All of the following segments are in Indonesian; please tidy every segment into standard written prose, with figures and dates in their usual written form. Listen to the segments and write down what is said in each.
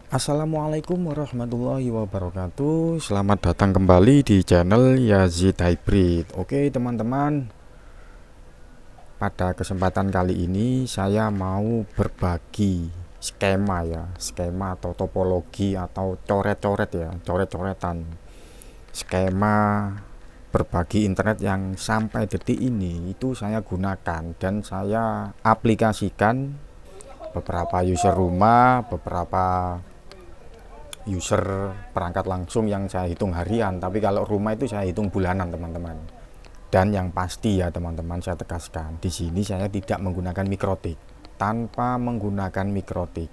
Assalamualaikum warahmatullahi wabarakatuh. Selamat datang kembali di channel Yazid Hybrid. Oke teman-teman, pada kesempatan kali ini saya mau berbagi skema atau topologi atau coret-coret ya, coret-coretan skema berbagi internet yang sampai detik ini itu saya gunakan dan saya aplikasikan beberapa user rumah, beberapa user perangkat langsung yang saya hitung harian, tapi kalau rumah itu saya hitung bulanan teman-teman. Dan yang pasti ya teman-teman, saya tegaskan di sini saya tidak menggunakan mikrotik, tanpa menggunakan mikrotik.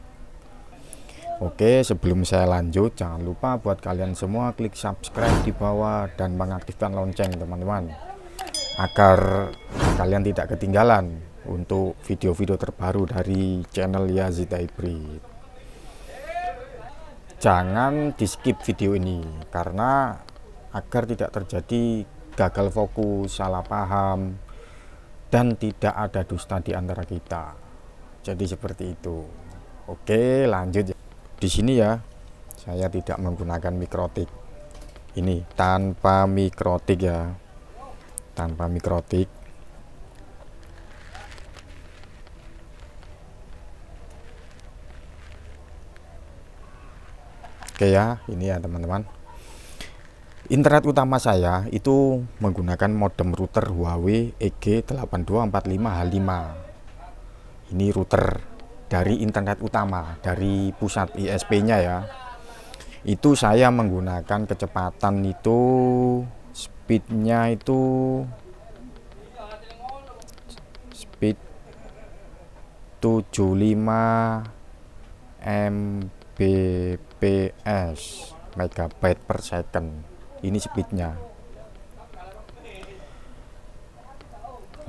Oke, sebelum saya lanjut, jangan lupa buat kalian semua klik subscribe di bawah dan mengaktifkan lonceng teman-teman, agar kalian tidak ketinggalan untuk video-video terbaru dari channel Yazid Hybrid. Jangan di skip video ini karena agar tidak terjadi gagal fokus, salah paham, dan tidak ada dusta di antara kita. Jadi seperti itu. Oke, lanjut. Di sini ya, saya tidak menggunakan mikrotik. Ini tanpa mikrotik ya. Tanpa mikrotik. Oke ya, ini ya teman-teman. Internet utama saya itu menggunakan modem router Huawei EG8245H5. Ini router dari internet utama, dari pusat ISP-nya ya. Itu saya menggunakan kecepatan itu, speednya itu speed 75 Mbps, megabyte per second. Ini speednya.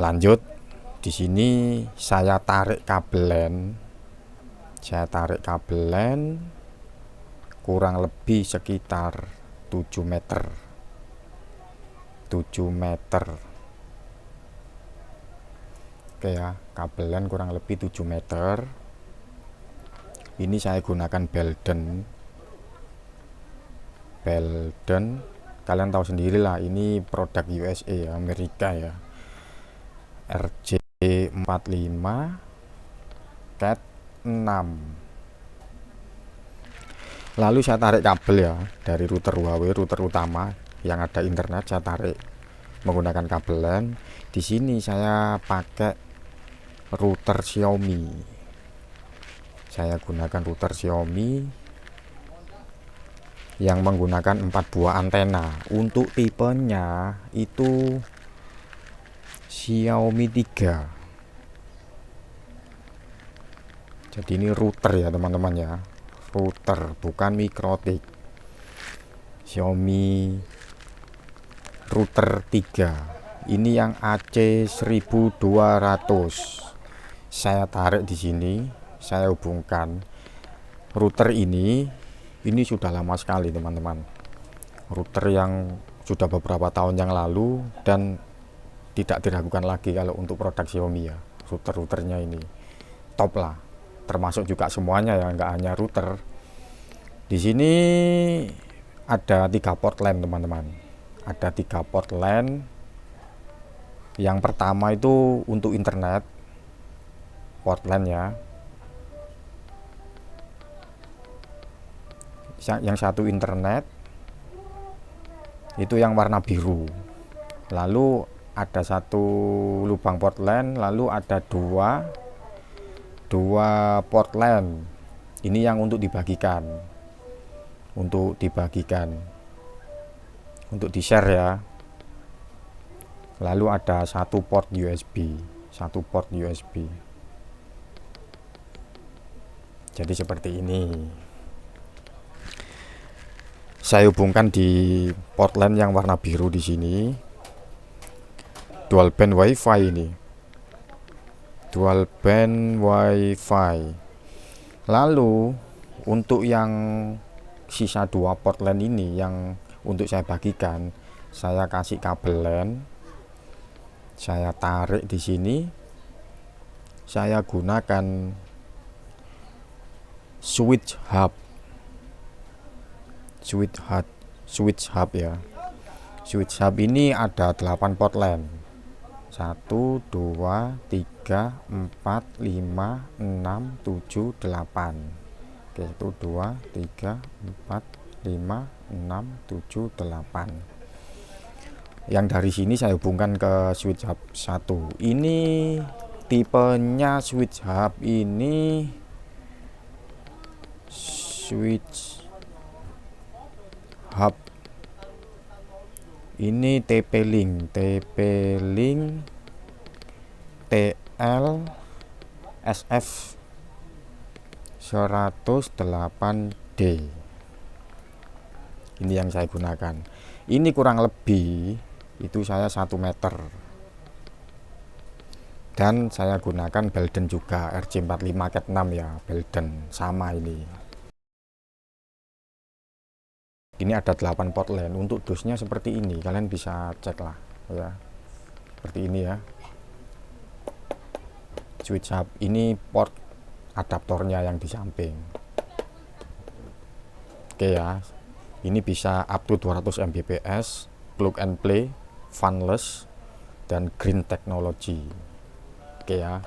Lanjut, di sini saya tarik kabel LAN, kurang lebih sekitar 7 meter. 7 meter. Oke ya, kabel LAN kurang lebih 7 meter. Ini saya gunakan Belden. Kalian tahu sendiri lah, ini produk USA ya, Amerika ya. RJ45 Cat 6. Lalu saya tarik kabel ya dari router Huawei, router utama yang ada internet, saya tarik menggunakan kabel LAN. Di sini saya pakai router Xiaomi. Saya gunakan router Xiaomi yang menggunakan 4 buah antena. Untuk tipenya itu Xiaomi 3. Jadi ini router ya teman-teman ya, router bukan mikrotik. Xiaomi router 3. Ini yang AC1200. Saya tarik di sini, saya hubungkan router ini sudah lama sekali teman-teman. Router yang sudah beberapa tahun yang lalu dan tidak diragukan lagi kalau untuk produk Xiaomi ya. Router-routernya ini top lah, termasuk juga semuanya ya, nggak hanya router. Di sini ada 3 port LAN teman-teman. Ada 3 port LAN. Yang pertama itu untuk internet, port LAN ya. Yang satu internet itu yang warna biru. Lalu ada satu lubang port LAN, lalu ada dua port LAN. Ini yang untuk dibagikan, untuk di share ya. Lalu ada satu port USB. Jadi seperti ini. Saya hubungkan di port LAN yang warna biru di sini. Dual band WiFi ini. Dual band WiFi. Lalu untuk yang sisa 2 port LAN ini yang untuk saya bagikan, saya kasih kabel LAN. Saya tarik di sini. Saya gunakan switch hub switch hub ya. Switch hub ini ada 8 port LAN. 1 2 3 4 5 6 7 8. Oke, 1 2 3 4 5 6 7 8. Yang dari sini saya hubungkan ke switch hub 1. Ini tipenya switch hub ini switch hub ini TP-Link TL SF 108D. Ini yang saya gunakan. Ini kurang lebih itu saya 1 meter. Dan saya gunakan Belden juga, RJ45 Cat 6 ya, Belden sama ini. Ini ada 8 port LAN. Untuk dosnya seperti ini, kalian bisa cek lah ya. Seperti ini ya. Switch hub ini port adaptornya yang di samping. Oke ya. Ini bisa up to 200 Mbps, plug and play, fanless, dan green technology. Oke ya.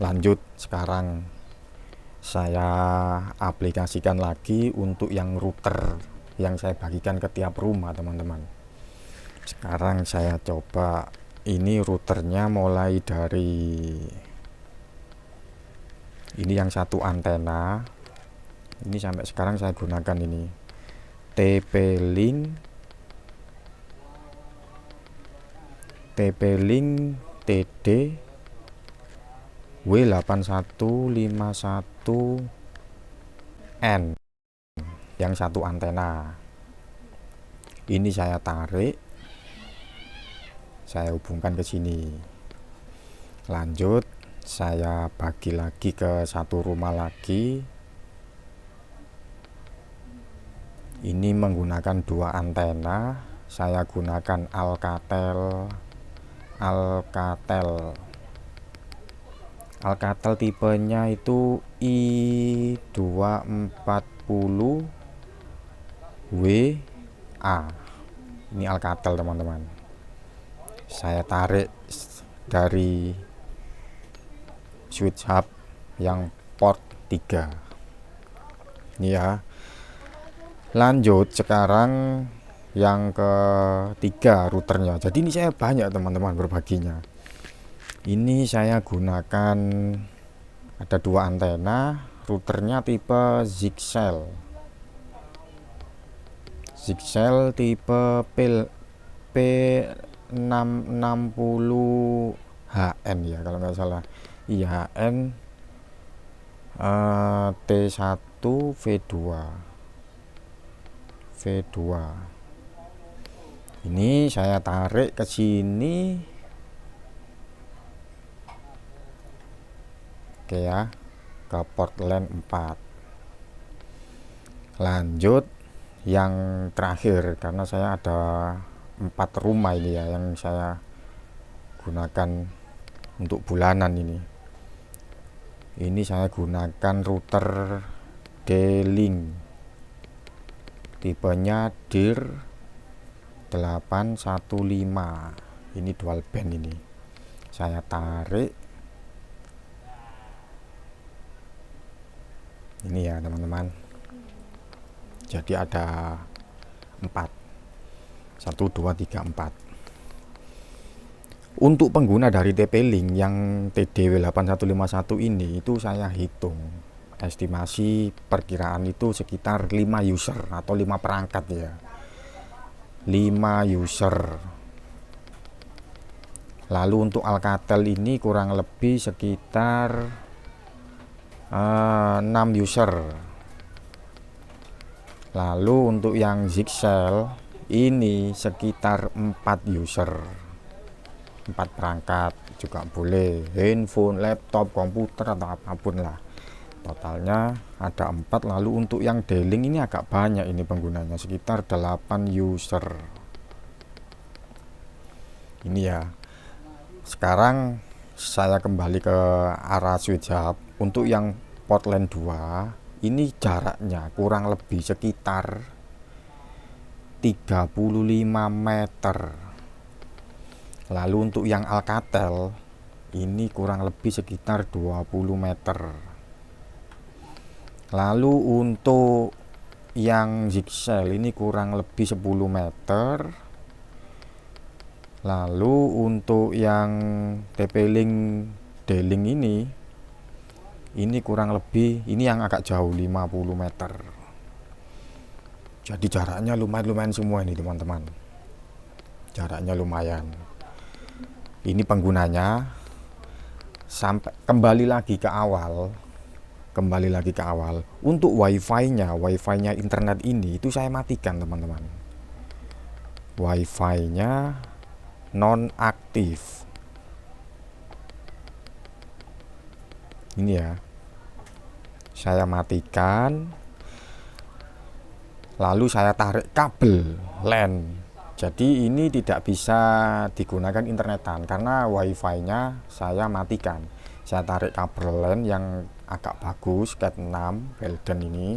Lanjut, sekarang saya aplikasikan lagi untuk yang router yang saya bagikan ke tiap rumah, teman-teman. Sekarang saya coba ini routernya, mulai dari ini yang satu antena. Ini sampai sekarang saya gunakan ini TP-Link TD W8151N yang satu antena. Ini saya tarik, saya hubungkan ke sini. Lanjut, saya bagi lagi ke satu rumah lagi. Ini menggunakan 2 antena. Saya gunakan Alcatel tipenya itu I240WA. Ini Alcatel, teman-teman. Saya tarik dari switch hub yang port 3. Ini ya. Lanjut, sekarang yang ketiga routernya. Jadi ini saya banyak, teman-teman, berbaginya. Ini saya gunakan ada 2 antena, routernya tipe Zyxel tipe P660HN ya, kalau nggak salah. IHN T1 V2. Ini saya tarik ke sini. Oke ya, ke port LAN 4. Lanjut, yang terakhir, karena saya ada 4 rumah ini ya yang saya gunakan untuk bulanan ini. Ini saya gunakan router D-Link, tipenya DIR 815. Ini dual band. Ini saya tarik. Ini ya, teman-teman. Jadi ada 4. 1 2 3 4. Untuk pengguna dari TP-Link yang TDW8151 ini, itu saya hitung estimasi perkiraan itu sekitar 5 user atau 5 perangkat ya. 5 user. Lalu untuk Alcatel ini kurang lebih sekitar 6 user. Lalu untuk yang Zyxel ini sekitar 4 user, 4 perangkat juga boleh, handphone, laptop, komputer, atau apapun lah. Totalnya ada 4. Lalu untuk yang D-Link ini agak banyak ini penggunanya, sekitar 8 user. Ini ya. Sekarang saya kembali ke arah switch hub. Untuk yang port LAN 2 ini jaraknya kurang lebih sekitar 35 meter. Lalu untuk yang Alcatel ini kurang lebih sekitar 20 meter. Lalu untuk yang Zyxel ini kurang lebih 10 meter. Lalu untuk yang TP-Link D-Link ini kurang lebih, ini yang agak jauh 50 meter. Jadi jaraknya lumayan semua ini teman-teman. Jaraknya lumayan. Ini penggunanya sampai kembali lagi ke awal. Untuk wifi-nya internet ini itu saya matikan teman-teman. Wifi-nya non-aktif. Ini ya, saya matikan. Lalu saya tarik kabel LAN. Jadi ini tidak bisa digunakan internetan karena wifi-nya saya matikan. Saya tarik kabel LAN yang agak bagus, Cat 6 Belden ini.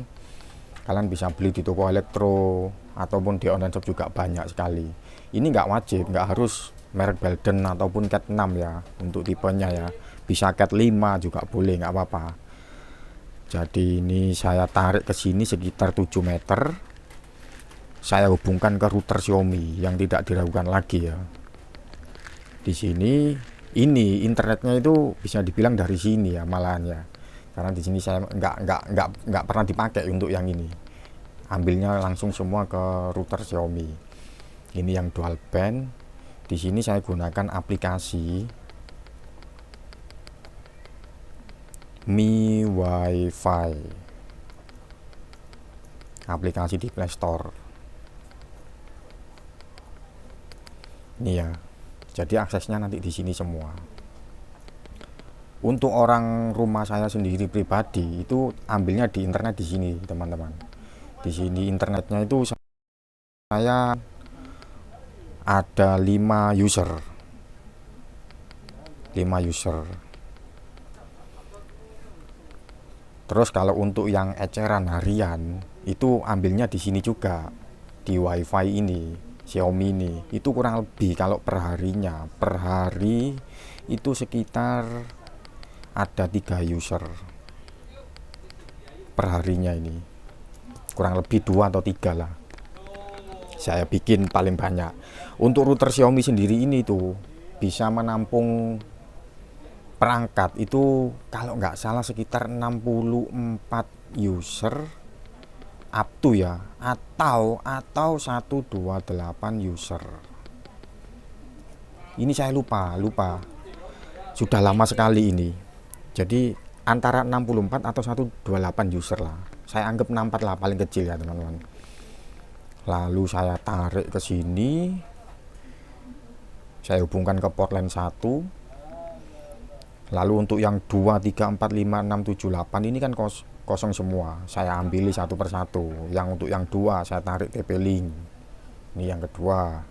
Kalian bisa beli di toko elektro ataupun di online shop juga banyak sekali. Ini nggak wajib, nggak harus merek Belden ataupun Cat 6 ya untuk tipenya ya. Bisa Cat 5 juga boleh, nggak apa-apa. Jadi ini saya tarik ke sini sekitar 7 meter. Saya hubungkan ke router Xiaomi yang tidak diragukan lagi ya. Di sini ini internetnya itu bisa dibilang dari sini ya malahan ya. Karena di sini saya nggak pernah dipakai untuk yang ini. Ambilnya langsung semua ke router Xiaomi. Ini yang dual band. Di sini saya gunakan aplikasi Mi Wi-Fi. Aplikasi di Play Store. Ini ya. Jadi aksesnya nanti di sini semua. Untuk orang rumah saya sendiri pribadi itu ambilnya di internet di sini, teman-teman. Di sini internetnya itu saya ada 5 user. 5 user. Terus kalau untuk yang eceran harian itu ambilnya di sini juga, di WiFi ini Xiaomi ini. Itu kurang lebih kalau per harinya, per hari itu sekitar ada 3 user per harinya ini, kurang lebih 2 atau 3 lah saya bikin paling banyak. Untuk router Xiaomi sendiri ini tuh bisa menampung perangkat itu kalau nggak salah sekitar 64 user up to ya, atau 128 user. Ini saya lupa sudah lama sekali ini. Jadi antara 64 atau 128 user lah. Saya anggap 64 lah paling kecil ya teman-teman. Lalu saya tarik ke sini. Saya hubungkan ke port LAN 1. Lalu untuk yang 2, 3, 4, 5, 6, 7, 8 ini kan kosong semua. Saya ambil satu persatu. Yang untuk yang 2 saya tarik TP-Link. Ini yang kedua.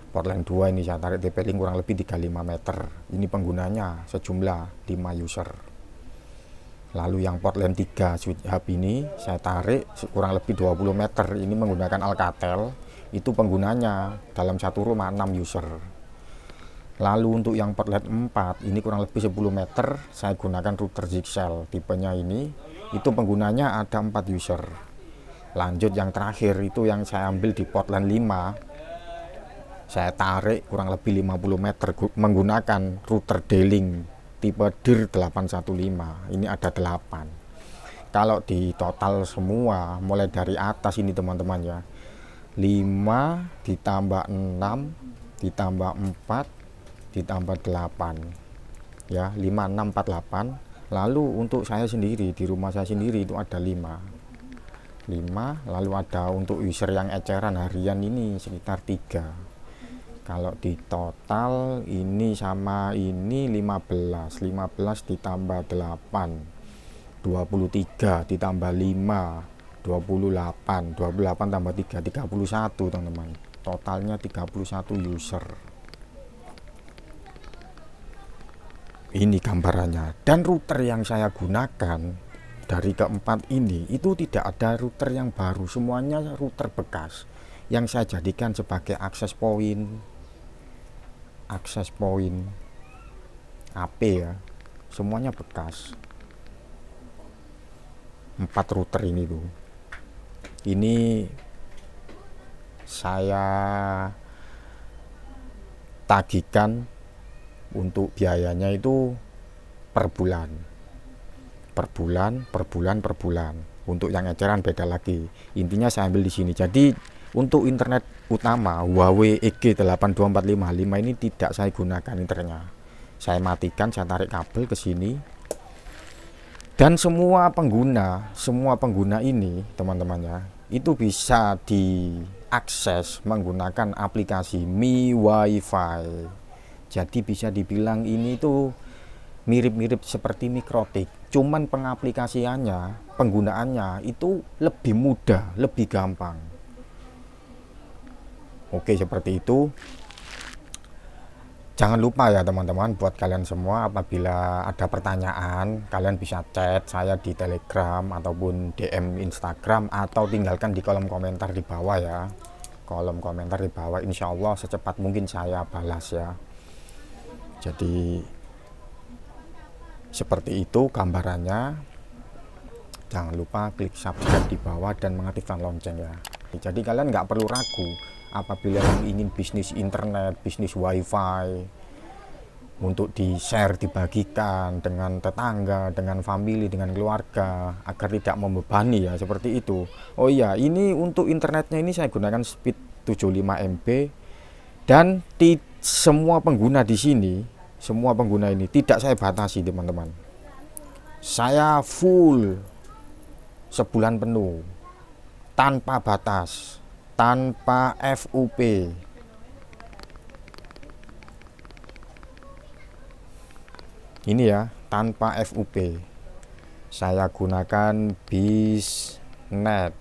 Port LAN 2 ini saya tarik TP-Link kurang lebih 35 meter. Ini penggunanya sejumlah 5 user. Lalu yang port LAN 3 switch hub ini saya tarik kurang lebih 20 meter. Ini menggunakan Alcatel. Itu penggunanya dalam satu rumah 6 user. Lalu untuk yang port LAN 4 ini kurang lebih 10 meter. Saya gunakan router Zyxel tipenya ini. Itu penggunanya ada 4 user. Lanjut yang terakhir itu yang saya ambil di port LAN 5. Saya tarik kurang lebih 50 meter menggunakan router D-Link tipe DIR 815. Ini ada 8. Kalau di total semua mulai dari atas ini teman-teman ya, 5 ditambah 6 ditambah 4 ditambah 8 ya, 5, 6, 4, 8. Lalu untuk saya sendiri di rumah saya sendiri itu ada 5. Lalu ada untuk user yang eceran harian ini sekitar 3. Kalau di total ini sama ini 15 ditambah 8 23 ditambah 5 28 tambah 3 31 teman-teman. Totalnya 31 user. Ini gambarannya. Dan router yang saya gunakan dari keempat ini itu tidak ada router yang baru, semuanya router bekas yang saya jadikan sebagai akses point AP ya, semuanya bekas. 4 router ini tuh, ini saya tagihkan untuk biayanya itu per bulan. Untuk yang eceran beda lagi. Intinya saya ambil di sini. Jadi untuk internet utama Huawei EG 82455 ini tidak saya gunakan internetnya. Saya matikan, saya tarik kabel ke sini. Dan semua pengguna ini teman-temannya itu bisa diakses menggunakan aplikasi Mi Wi-Fi. Jadi bisa dibilang ini tuh mirip-mirip seperti Mikrotik, cuman pengaplikasiannya, penggunaannya itu lebih mudah, lebih gampang. Oke, seperti itu. Jangan lupa ya teman-teman, buat kalian semua, apabila ada pertanyaan kalian bisa chat saya di Telegram ataupun DM Instagram, atau tinggalkan di kolom komentar di bawah ya. Kolom komentar di bawah, insya Allah secepat mungkin saya balas ya. Jadi seperti itu gambarannya. Jangan lupa klik subscribe di bawah dan mengaktifkan lonceng ya. Jadi kalian nggak perlu ragu apabila yang ingin bisnis internet, bisnis wifi untuk di share, dibagikan dengan tetangga, dengan family, dengan keluarga, agar tidak membebani ya, seperti itu. Oh iya, ini untuk internetnya ini saya gunakan speed 75 MB, dan semua pengguna di sini, semua pengguna ini tidak saya batasi teman-teman. Saya full sebulan penuh, tanpa batas, tanpa FUP. Ini ya, tanpa FUP. Saya gunakan Bisnet.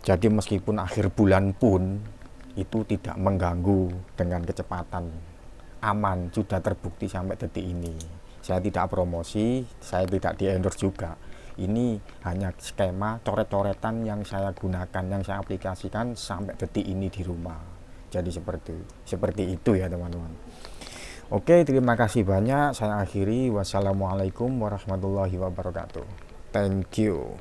Jadi meskipun akhir bulan pun itu tidak mengganggu dengan kecepatan, aman, sudah terbukti sampai detik ini. Saya tidak promosi, saya tidak di-endorse juga. Ini hanya skema coret-coretan yang saya gunakan, yang saya aplikasikan sampai detik ini di rumah. Jadi seperti itu ya teman-teman. Oke, terima kasih banyak. Saya akhiri. Wassalamualaikum warahmatullahi wabarakatuh. Thank you.